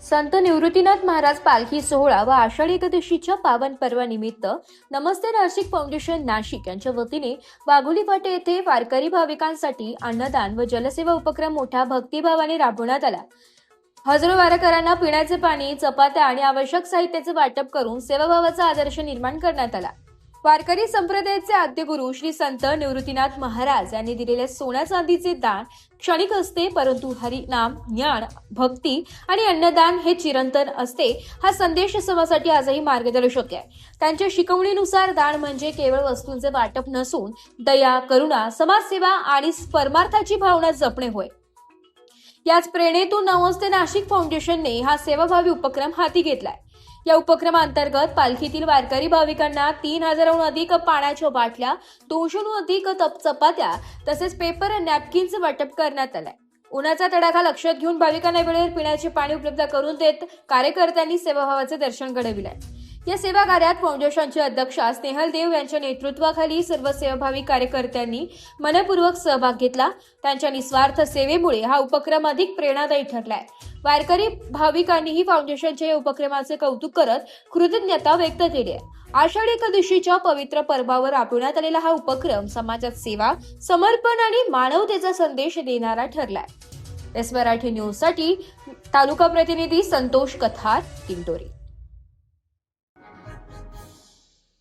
संत निवृत्तीनाथ महाराज पालखी सोहळा व आषाढी एकादशीच्या पावन पर्वानिमित्त नमस्ते नाशिक फाउंडेशन नाशिक यांच्या वतीने वाघोली फाटे येथे वारकरी भाविकांसाठी अन्नदान व जलसेवा उपक्रम मोठ्या भक्तिभावाने राबवण्यात आला। हजारो वारकऱ्यांना पिण्याचे पाणी, चपात्या आणि आवश्यक साहित्याचे वाटप करून सेवाभावाचा आदर्श निर्माण करण्यात आला। वारकरी संप्रदायाचे आद्यगुरु श्री संत निवृत्तीनाथ महाराज यांनी दिलेले सोन्या चांदीचे दान क्षणिक असते, परंतु हरिनाम, ज्ञान, भक्ती आणि अन्नदान हे चिरंतन असते हा संदेश समाजासाठी आजही मार्गदर्शक आहे। त्यांच्या शिकवणीनुसार दान म्हणजे केवळ वस्तूंचे वाटप नसून दया, करुणा, समाजसेवा आणि परमार्थाची भावना जपणे होय। याच प्रेरणेतून नमस्ते नाशिक फाउंडेशनने हा सेवाभावी उपक्रम हाती घेतलाय। या उपक्रमांतर्गत पालखीतील वारकरी भाविकांना 3000हून अधिक पाण्याच्या बाटल्या, 200हून अधिक चपात्या तसेच पेपर नॅपकिनचे वाटप करण्यात आलंय। उन्हाचा तडाखा लक्षात घेऊन भाविकांना वेळेवर पिण्याचे पाणी उपलब्ध करून देत कार्यकर्त्यांनी सेवाभावाचे दर्शन घडविलंय। या सेवा कार्यात फाउंडेशनचे अध्यक्ष स्नेहल देव यांच्या नेतृत्वाखाली सर्व सेवाभावी कार्यकर्त्यांनी मनपूर्वक सहभाग घेतला। त्यांच्या निस्वार्थ सेवेमुळे हा उपक्रम अधिक प्रेरणादायी ठरलाय। वारकरी भाविकांनीही फाउंडेशनच्या या उपक्रमाचे कौतुक करत कृतज्ञता व्यक्त केली आहे। आषाढी एकादशीच्या पवित्र पर्वावर राबवण्यात आलेला हा उपक्रम समाजात सेवा, समर्पण आणि मानवतेचा संदेश देणारा ठरलाय। एस मराठी न्यूज साठी तालुका प्रतिनिधी संतोष कथार, दिंडोरी।